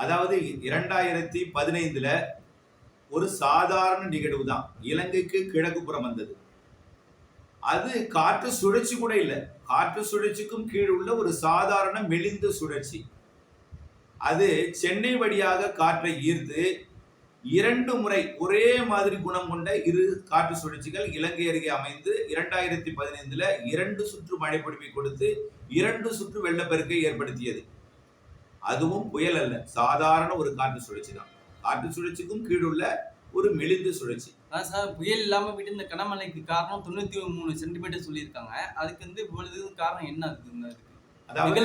அதாவது 2015ல ஒரு சாதாரண நிகழ்வு தான். இலங்கைக்கு கிழக்கு புறம் வந்தது. அது காற்று சுழற்சி கூட இல்ல. காற்று சுழற்சிக்கும் கீழ் உள்ள ஒரு சாதாரண மெலிந்த சுழற்சி. அது சென்னை வழியாக காற்றை ஈர்த்து 2 முறை ஒரே மாதிரி குணம் கொண்ட இரு காற்று சுழற்சிகள் இலங்கை அருகே அமைந்து 2015ல 2 சுற்று மழைப்பொழிவை கொடுத்து 2 சுற்று வெள்ளப்பெருக்கை ஏற்படுத்தியது. அதுவும் புயல் அல்ல, சாதாரண ஒரு காற்று சுழற்சி தான். காற்று சுழற்சிக்கும் கீழுள்ள ஒரு மெலிந்த சுழற்சி. அதான் சார், புயல் இல்லாம விட்டு இந்த கனமழைக்கு காரணம் 93 சென்டிமீட்டர் சொல்லியிருக்காங்க. அதுக்கு இவ்வளவு காரணம் என்ன அதுக்கு? அதாவது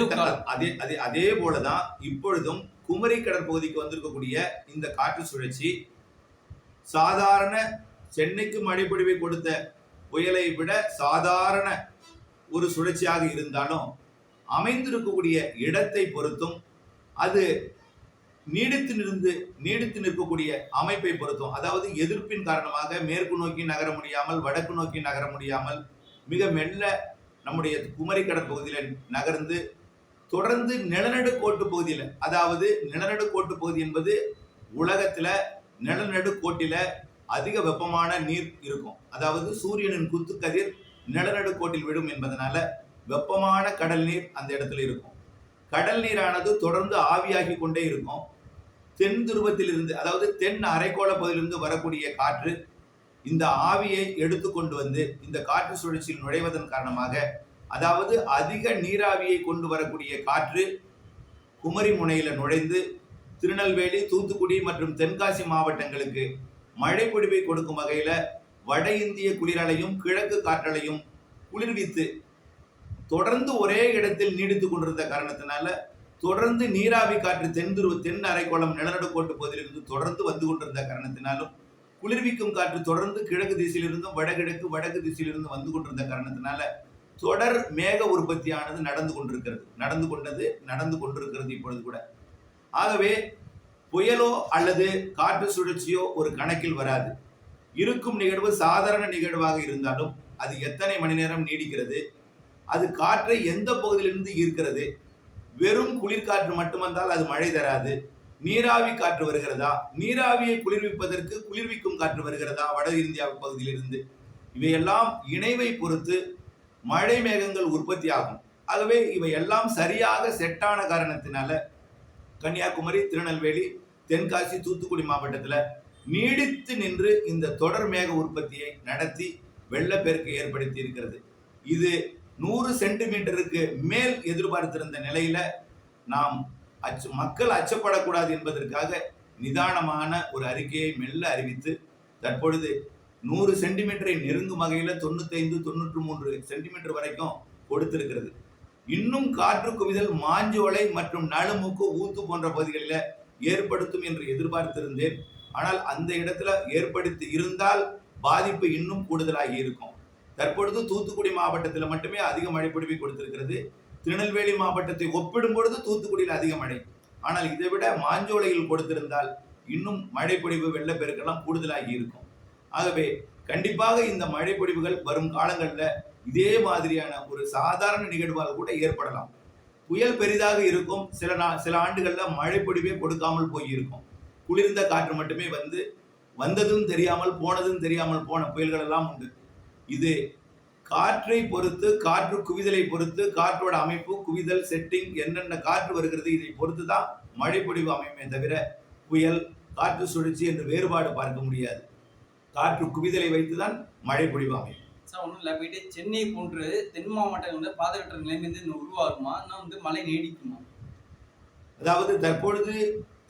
அதே போலதான் இப்பொழுதும் குமரி கடற்பகுதிக்கு வந்திருக்கக்கூடிய இந்த காற்று சுழற்சி சாதாரண சென்னைக்கு மழைப்பொழிவை கொடுத்த புயலை விட சாதாரண ஒரு சுழற்சியாக இருந்தாலும் அமைந்திருக்கக்கூடிய இடத்தை பொறுத்தும் அது நீடித்து நிற்கக்கூடிய அமைப்பை பொறுத்தும், அதாவது எதிர்ப்பின் காரணமாக மேற்கு நோக்கி நகர முடியாமல் வடக்கு நோக்கி நகர முடியாமல் மிக மெல்ல நம்முடைய குமரி கடற்பகுதியில் நகர்ந்து தொடர்ந்து நிலநடுக்கோட்டு பகுதியில், அதாவது நிலநடுக்கோட்டு பகுதி என்பது உலகத்துல நிலநடுக்கோட்டில அதிக வெப்பமான நீர் இருக்கும். அதாவது சூரியனின் குத்துக்கதிர் நிலநடுக்கோட்டில் விடும் என்பதனால வெப்பமான கடல் நீர் அந்த இடத்துல இருக்கும். கடல் நீரானது தொடர்ந்து ஆவியாகி கொண்டே இருக்கும். தென் துருவத்திலிருந்து, அதாவது தென் அரைக்கோள பகுதியிலிருந்து வரக்கூடிய காற்று இந்த ஆவியை எடுத்துக்கொண்டு வந்து இந்த காற்று சுழற்சியில் நுழைவதன் காரணமாக, அதாவது அதிக நீராவியை கொண்டு வரக்கூடிய காற்று குமரி முனையில நுழைந்து திருநெல்வேலி, தூத்துக்குடி மற்றும் தென்காசி மாவட்டங்களுக்கு மழை பொழிவை கொடுக்கும் வகையில வட இந்திய குளிரலையும் கிழக்கு காற்றலையும் குளிர்வித்து தொடர்ந்து ஒரே இடத்தில் நீடித்துக் கொண்டிருந்த காரணத்தினால தொடர்ந்து நீராவி காற்று தென் அரைக்கோளம் நிலநடுக்கோட்டு பகுதியிலிருந்து தொடர்ந்து வந்து கொண்டிருந்த காரணத்தினாலும் குளிர்விக்கும் காற்று தொடர்ந்து கிழக்கு திசையிலிருந்தும் வடக்கு திசையிலிருந்து வந்து கொண்டிருந்த காரணத்தினால தொடர் மேக உற்பத்தியானது நடந்து கொண்டிருக்கிறது இப்பொழுது கூட. ஆகவே புயலோ அல்லது காற்று சுழற்சியோ ஒரு கணக்கில் வராது. இருக்கும் நிகழ்வு சாதாரண நிகழ்வாக இருந்தாலும் அது எத்தனை மணி நேரம் நீடிக்கிறது, அது காற்றை எந்த பகுதியிலிருந்து ஈர்க்கிறது, வெறும் குளிர்காற்று மட்டுமந்தால் அது மழை தராது. நீராவி காற்று வருகிறதா, நீராவியை குளிர்விப்பதற்கு குளிர்விக்கும் காற்று வருகிறதா வட இந்தியா பகுதியிலிருந்து, இவையெல்லாம் இணைவை பொறுத்து மழை மேகங்கள் உற்பத்தி ஆகும். ஆகவே இவை எல்லாம் சரியாக செட்டான காரணத்தினால கன்னியாகுமரி, திருநெல்வேலி, தென்காசி, தூத்துக்குடி மாவட்டத்தில் நீடித்து நின்று இந்த தொடர் மேக உற்பத்தியை நடத்தி வெள்ளப்பெருக்கை ஏற்படுத்தி இருக்கிறது. இது 100 சென்டிமீட்டருக்கு மேல் எதிர்பார்த்திருந்த நிலையில நாம் மக்கள் அச்சப்படக்கூடாது என்பதற்காக நிதானமான ஒரு அறிக்கையை மெல்ல அறிவித்து தற்பொழுது 100 சென்டிமீட்டரை நெருங்கும் வகையில 95, 93 சென்டிமீட்டர் வரைக்கும் கொடுத்திருக்கிறது. இன்னும் காற்று குவிதல் மாஞ்சோலை மற்றும் நலுமுக்கு, ஊத்து போன்ற பகுதிகளில் ஏற்படுத்தும் என்று எதிர்பார்த்திருந்தேன். ஆனால் அந்த இடத்துல ஏற்படுத்தி இருந்தால் பாதிப்பு இன்னும் கூடுதலாகி இருக்கும். தற்பொழுது தூத்துக்குடி மாவட்டத்தில் மட்டுமே அதிக மழை பொழிவை கொடுத்திருக்கிறது. திருநெல்வேலி மாவட்டத்தை ஒப்பிடும் பொழுது தூத்துக்குடியில் அதிக மழை. ஆனால் இதை விட மாஞ்சோலையில் கொடுத்திருந்தால் இன்னும் மழை பொழிவு வெள்ளப்பெருக்கெல்லாம் கூடுதலாகி இருக்கும். ஆகவே கண்டிப்பாக இந்த மழை பொழிவுகள் வரும் காலங்களில் இதே மாதிரியான ஒரு சாதாரண நிகழ்வால் கூட ஏற்படலாம். புயல் பெரிதாக இருக்கும். சில ஆண்டுகள்ல மழை பொழிவே கொடுக்காமல் போயிருக்கும். குளிர்ந்த காற்று மட்டுமே வந்ததும் தெரியாமல் போனதும் தெரியாமல் போன புயல்கள் எல்லாம் உண்டு. இது காற்றை பொறுத்து, காற்று குவிதலை பொறுத்து, காற்றோட அமைப்பு, குவிதல், செட்டிங், என்னென்ன காற்று வருகிறது இதை பொறுத்து தான் மழை பொழிவு அமையுமே தவிர புயல், காற்று சுழற்சி என்று வேறுபாடு பார்க்க முடியாது. காற்று குவிதலை வைத்துதான் மழை பொழிவு அமையும். சார், ஒன்றும் இல்லை, போயிட்டு சென்னை போன்று தென் மாவட்டங்கள் பாதையற்ற நிலைமை உருவாகுமா, மழை நீடிக்குமா? அதாவது தற்பொழுது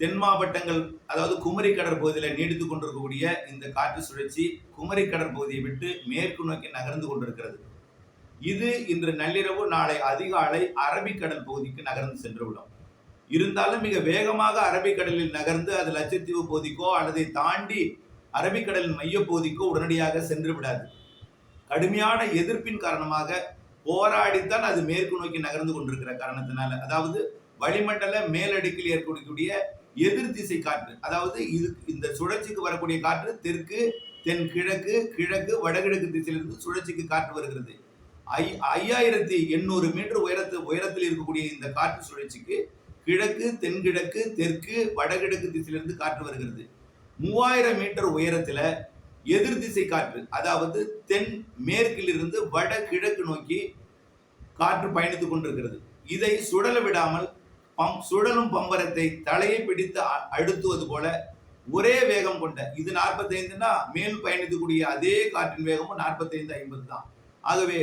தென் மாவட்டங்கள், அதாவது குமரி கடற்பகுதியில் நீடித்துக் கொண்டிருக்கக்கூடிய இந்த காற்று சுழற்சி குமரி கடற்பகுதியை விட்டு மேற்கு நோக்கி நகர்ந்து கொண்டிருக்கிறது. இது இன்று நள்ளிரவு, நாளை அதிகாலை அரபிக்கடல் பகுதிக்கு நகர்ந்து சென்றுவிடும். இருந்தாலும் மிக வேகமாக அரபிக்கடலில் நகர்ந்து அது லட்சத்தீவு பகுதிக்கோ அல்லதை தாண்டி அரபிக்கடலின் மைய பகுதிக்கோ உடனடியாக சென்று விடாது. கடுமையான எதிர்ப்பின் காரணமாக போராடித்தான் அது மேற்கு நோக்கி நகர்ந்து கொண்டிருக்கிற காரணத்தினால, அதாவது வளிமண்டல மேலடுக்கில் ஏற்படக்கூடிய எதிர் திசை காற்று, அதாவது இந்த சுழற்சிக்கு வரக்கூடிய காற்று தெற்கு, தென் கிழக்கு, கிழக்கு, வடகிழக்கு திசையிலிருந்து சுழற்சிக்கு காற்று வருகிறது. 5800 மீட்டர் உயரத்தில் இருக்கக்கூடிய இந்த காற்று சுழற்சிக்கு கிழக்கு, தென்கிழக்கு, தெற்கு, வடகிழக்கு திசையிலிருந்து காற்று வருகிறது. 3000 மீட்டர் உயரத்துல எதிர் திசை காற்று, அதாவது தென் மேற்கிலிருந்து வடகிழக்கு நோக்கி காற்று பயணித்துக் கொண்டிருக்கிறது. இதை சுழல விடாமல் சுழலும் பம்பரத்தை தலையை பிடித்து அழுத்துவது போல ஒரே வேகம் கொண்ட, இது 45னா மேல் பயணிக்கக்கூடிய அதே காற்றின் வேகமும் 45-50 தான். ஆகவே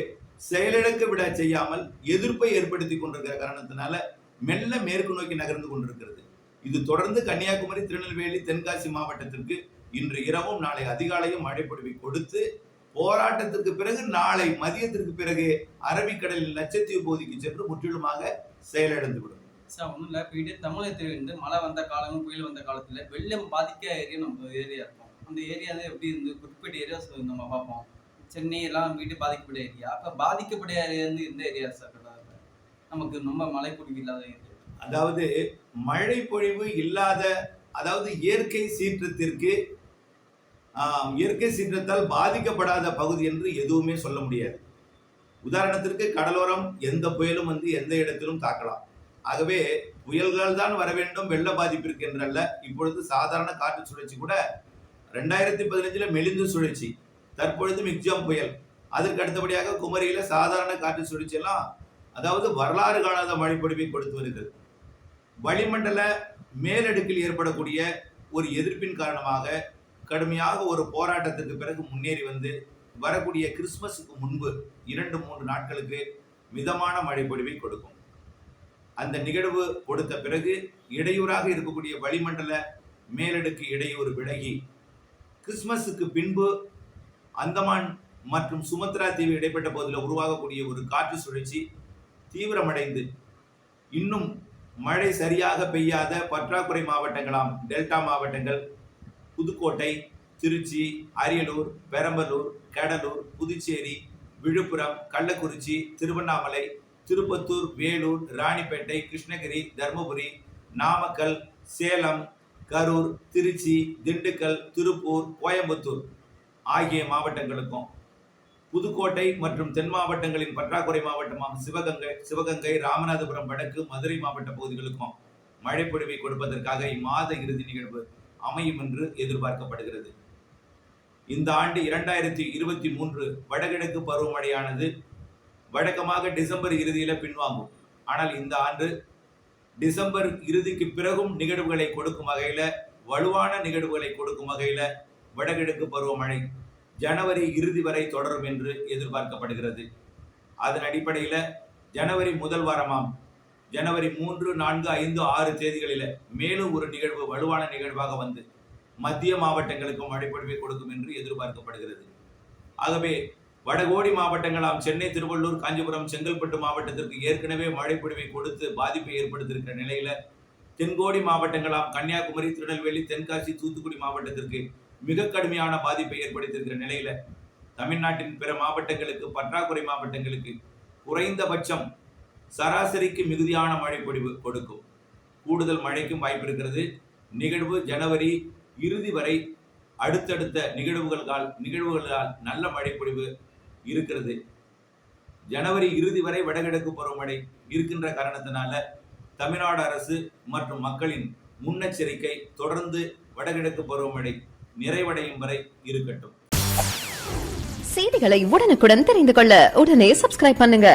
செயலிழக்க விட செய்யாமல் எதிர்ப்பை ஏற்படுத்தி கொண்டிருக்கிற காரணத்தினால மெல்ல மேற்கு நோக்கி நகர்ந்து கொண்டிருக்கிறது. இது தொடர்ந்து கன்னியாகுமரி, திருநெல்வேலி, தென்காசி மாவட்டத்திற்கு இன்று இரவும் நாளை அதிகாலையும் மழைப்பொழிவை கொடுத்து, போராட்டத்திற்கு பிறகு நாளை மதியத்திற்கு பிறகு அரபிக்கடலில் லட்சத்தீவு பகுதிக்கு சென்று முற்றிலுமாக செயலிழந்துவிடும். சார் ஒன்றும் இல்லை, போயிட்டு தமிழகத்தில் வந்து மழை வந்த காலமும் புயல் வந்த காலத்தில் வெள்ளம் பாதிக்க ஏரியா நம்ம ஏரியா இருக்கும். அந்த ஏரியாவில் எப்படி இருந்து குறிப்பிட்ட ஏரியாஸ் நம்ம பார்ப்போம். சென்னை எல்லாம் வீட்டு பாதிக்கப்பட்ட ஏரியா. அப்போ பாதிக்கப்பட்ட ஏரியா வந்து எந்த ஏரியா சார்? நமக்கு ரொம்ப மழைப்பொழிவு இல்லாத ஏரியா. அதாவது மழை பொழிவு இல்லாத, அதாவது இயற்கை சீற்றத்தால் பாதிக்கப்படாத பகுதி என்று எதுவுமே சொல்ல முடியாது. உதாரணத்திற்கு கடலோரம் எந்த புயலும் வந்து எந்த இடத்திலும் தாக்கலாம். ஆகவே புயல்கள் தான் வர வேண்டும் வெள்ள பாதிப்பிற்கு என்றல்ல. இப்பொழுது சாதாரண காற்று சுழற்சி கூட 2015 மெலிந்து சுழற்சி, தற்பொழுது மிக்ஜாம் புயல், அதற்கு அடுத்தபடியாக குமரியில சாதாரண காற்று சுழற்சி எல்லாம், அதாவது வரலாறு காணாத மழைப்பொழிவை கொடுத்து வருகிறது. வளிமண்டல மேலடுக்கில் ஏற்படக்கூடிய ஒரு எதிர்ப்பின் காரணமாக கடுமையாக ஒரு போராட்டத்திற்கு பிறகு முன்னேறி வந்து வரக்கூடிய கிறிஸ்துமஸுக்கு முன்பு 2-3 நாட்களுக்கு மிதமான மழைப்பொழிவை கொடுக்கும். அந்த நிகழ்வு கொடுத்த பிறகு இடையூறாக இருக்கக்கூடிய வளிமண்டல மேலடுக்கு இடையூறு விலகி கிறிஸ்துமஸுக்கு பின்பு அந்தமான் மற்றும் சுமத்ரா தீவு இடைப்பட்ட பகுதியில் உருவாகக்கூடிய ஒரு காற்று சுழற்சி தீவிரமடைந்து இன்னும் மழை சரியாக பெய்யாத பற்றாக்குறை மாவட்டங்களாம் டெல்டா மாவட்டங்கள் புதுக்கோட்டை, திருச்சி, அரியலூர், பெரம்பலூர், கடலூர், புதுச்சேரி, விழுப்புரம், கள்ளக்குறிச்சி, திருவண்ணாமலை, திருப்பத்தூர், வேலூர், ராணிப்பேட்டை, கிருஷ்ணகிரி, தர்மபுரி, நாமக்கல், சேலம், கரூர், திருச்சி, திண்டுக்கல், திருப்பூர், கோயம்புத்தூர் ஆகிய மாவட்டங்களுக்கும், புதுக்கோட்டை மற்றும் தென் மாவட்டங்களின் பற்றாக்குறை மாவட்டமாம் சிவகங்கை, ராமநாதபுரம் வடக்கு, மதுரை மாவட்ட பகுதிகளுக்கும் மழைப்பொழிவை கொடுப்பதற்காக இம்மாத இறுதி நிகழ்வு அமையும் என்று எதிர்பார்க்கப்படுகிறது. இந்த ஆண்டு 2023 வடகிழக்கு பருவமழையானது வழக்கமாக டிசம்பர் இறுதியில பின்வாங்கும். ஆனால் இந்த ஆண்டு டிசம்பர் இறுதிக்கு பிறகும் நிகழ்வுகளை கொடுக்கும் வகையில, வலுவான நிகழ்வுகளை கொடுக்கும் வகையில வடகிழக்கு பருவமழை ஜனவரி இறுதி வரை தொடரும் என்று எதிர்பார்க்கப்படுகிறது. அதன் அடிப்படையில் ஜனவரி முதல் வாரமாம் ஜனவரி 3, 4, 5, 6 தேதிகளில மேலும் ஒரு நிகழ்வு வலுவான நிகழ்வாக வந்து மத்திய மாவட்டங்களுக்கும் மழைப்பொழிவை கொடுக்கும் என்று எதிர்பார்க்கப்படுகிறது. ஆகவே வடகோடி மாவட்டங்களாம் சென்னை, திருவள்ளூர், காஞ்சிபுரம், செங்கல்பட்டு மாவட்டத்திற்கு ஏற்கனவே மழைப்பொழிவை கொடுத்து பாதிப்பை ஏற்படுத்தியிருக்கிற நிலையில, தென்கோடி மாவட்டங்களாம் கன்னியாகுமரி, திருநெல்வேலி, தென்காசி, தூத்துக்குடி மாவட்டத்திற்கு மிக கடுமையான பாதிப்பை ஏற்படுத்தியிருக்கிற நிலையில, தமிழ்நாட்டின் பிற மாவட்டங்களுக்கு, பற்றாக்குறை மாவட்டங்களுக்கு குறைந்தபட்சம் சராசரிக்கு மிகுதியான மழைப்பொழிவு கொடுக்கும். கூடுதல் மழைக்கும் வாய்ப்பு இருக்கிறது. நிகழ்வு ஜனவரி இறுதி வரை அடுத்தடுத்த நிகழ்வுகளால் நல்ல மழைப்பொழிவு இருக்கிறது. ஜனவரி இறுதி வரை வடகிழக்கு பருவமழை இருக்கின்ற காரணத்தினால தமிழ்நாடு அரசு மற்றும் மக்களின் முன்னெச்சரிக்கை தொடர்ந்து வடகிழக்கு பருவமழை நிறைவடையும் வரை இருக்கட்டும். செய்திகளை உடனுக்குடன் தெரிந்து கொள்ள உடனே சப்ஸ்கிரைப் பண்ணுங்க.